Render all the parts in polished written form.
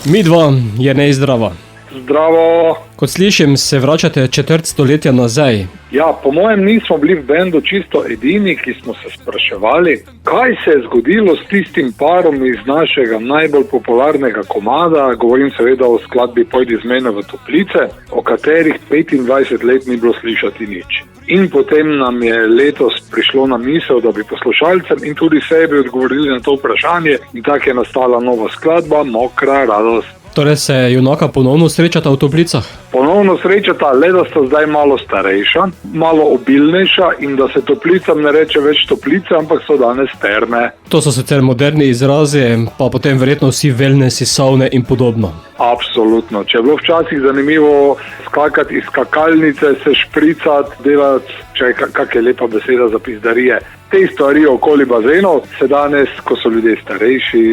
Midva je nezdrava. Zdravo. Kot slišim, se vračate četrt stoletja nazaj. Ja, po mojem nismo bili v bendu čisto edini, ki smo se spraševali, kaj se je zgodilo s tistim parom iz našega najbolj popularnega komada, govorim seveda o skladbi Pojdi z mene v toplice, o katerih 25 let ni bilo slišati nič. In potem nam je letos prišlo na misel, da bi poslušalcem in tudi sebi odgovorili na to vprašanje, in tako je nastala nova skladba Mokra radost. Torej se junaka ponovno srečata v toplicah? Ponovno srečata, le da sta zdaj malo starejša, malo obilnejša in da se toplicam ne reče več toplice, ampak so danes terme. To so sicer moderni izrazi, pa potem verjetno vsi wellnessi, savne in podobno. Absolutno. Če je bilo včasih zanimivo skakati iz skakalnice, se špricati, delati, če je kak je lepa beseda za pizdarije, te stvari okoli bazenov, se danes, ko so ljudje starejši,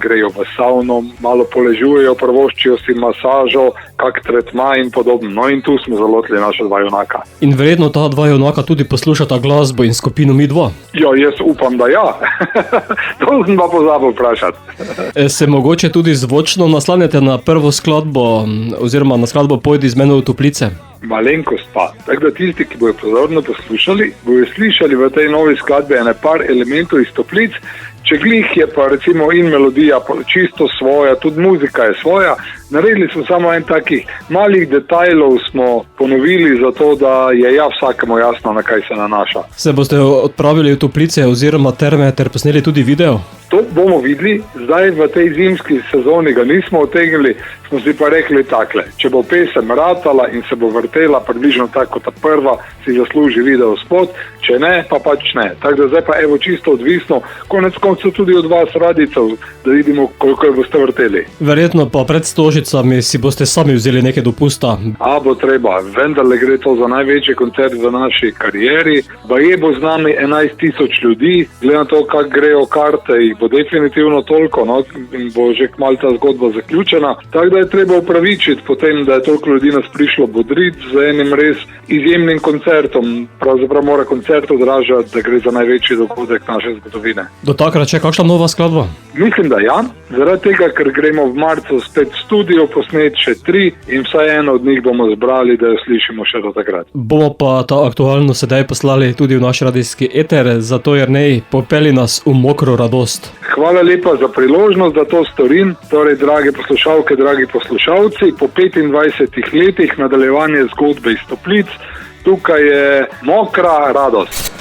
grejo v savno, malo poležujejo, prvoščijo si masažo, kak tretma in podobno. No in tu smo zalotili naša dva junaka. In verjetno ta dva junaka tudi poslušata glasbo in skupino Midva? Ja, jaz upam, da ja. To sem pa pozabil vprašati. Se mogoče tudi zvočno naslanjate na prvo skladbo, oziroma na skladbo Pojdi z mene v toplice? Malenkost pa. Tako da tisti, ki bojo pozorno poslušali, bojo slišali v tej novi skladbi ene par elementov iz toplic. Če glih je pa recimo in melodija čisto svoja, tudi muzika je svoja, naredili smo samo en takih malih detajlov smo ponovili, zato da je vsakemu jasno, na kaj se nanaša. Se boste odpravili v toplice oziroma terme ter posneli tudi video? To bomo videli, zdaj v tej zimski sezoni ga nismo otegnili, smo si pa rekli takle, če bo pesem ratala in se bo vrtela približno tako kot ta prva, si zasluži video spot, če ne, pa pač ne. Tako da zdaj pa čisto odvisno, konec koncev tudi od vas radicev, da vidimo, koliko jo boste vrteli. Verjetno pa pred Stožicami si boste sami vzeli nekaj dopusta. Bo treba, vendarle gre to za največji koncert v naši karieri, baje bo z nami 11,000 ljudi, glede na to, kak grejo karte, bo definitivno toliko, no, in bo že kmalu ta zgodba zaključena. Tako da je treba upravičiti potem, da je toliko ljudi nas prišlo bodriti z enim res izjemnim koncertom. Pravzaprav mora koncert odražati, da gre za največji dogodek naše zgodovine. Do takrat še kakšna nova skladba? Mislim, da ja. Zaradi tega, ker gremo v marcu spet v studio posnet še 3 in vsaj eno od njih bomo zbrali, da jo slišimo še do takrat. Bomo pa ta aktualno sedaj poslali tudi v naš radijski eter, zato Jernej, popeli nas v Mokro radost. Hvala lepa za priložnost, da to storim. Torej, drage poslušalke, dragi poslušalci, po 25 letih nadaljevanje zgodbe iz toplic, tukaj je Mokra radost.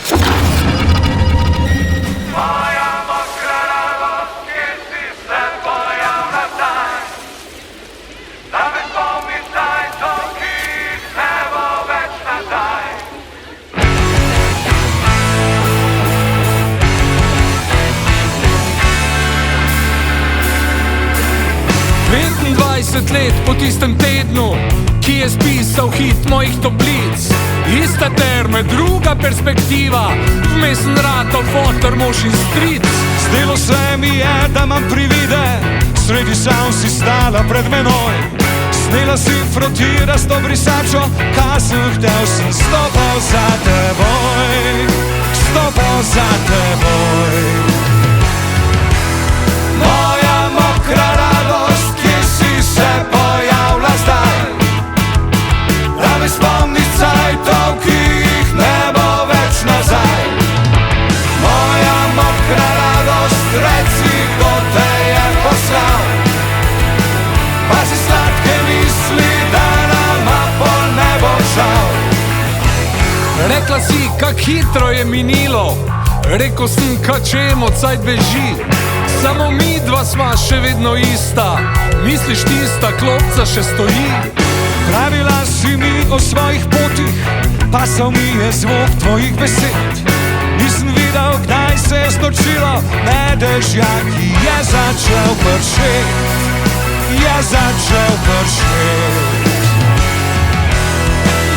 Let po tistem tednu, ki je spisal hit mojih toplic. Ista terme, druga perspektiva, vmesen ratov fotor, mož in stric. Zdelo se mi je, da imam privide, sredi sam si stala pred menoj. Snela si frotirasto brisačo, kaj sem htel, sem stopal za teboj, stopal za teboj. Moja mokra radost, se pojavlja zdaj, da me spomni cajtov, ki jih ne bo več nazaj. Moja mokra radost, reci, kdo te je poslal, pa si sladke misli, da nama pol ne bo žal. Rekla si, kak hitro je minilo, rekel sem, čemu cajt beži. Samo mi dva sva še vedno ista, misliš tista klopca še stoji. Pravila si mi o svojih potih, pasal mi je zvok tvojih besed. Nisem videl, kdaj se je znočilo, ne dežja, ki je začel pršet, je začel pršet.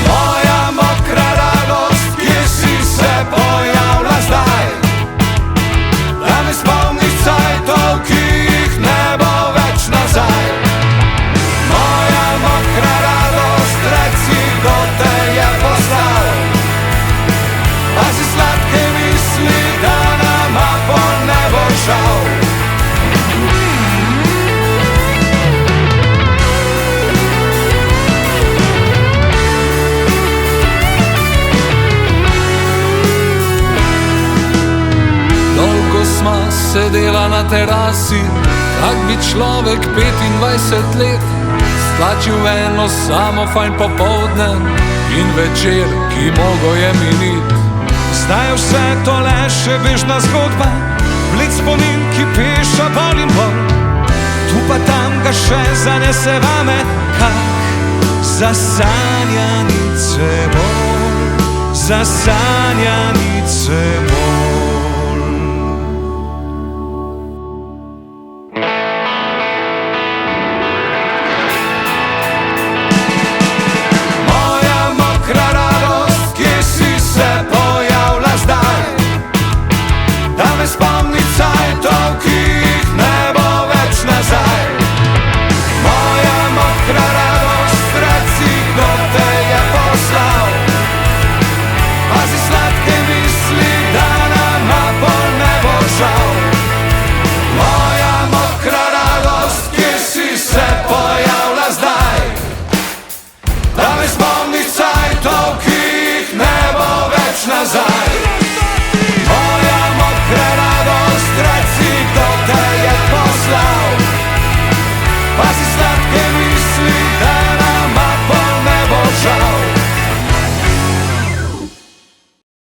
Moja mokra radost, kje si se pojavila zdaj, da me spomni cajtov, ki jih ne bo več nazaj. Moja mokra radost, reci, kdo te je poslal, pa si sladke misli, da nama pol ne bo žal. terasi, kak bi človek 25 let stlačil eno samo fajn popoldne in večer, ki mogo je minit. Zdaj je vse to le še bežna zgodba, blic spomin, ki piša bolj in bolj. Tu pa tam ga še zanese vame, kak zasanjanice bolj, zasanjanice bolj.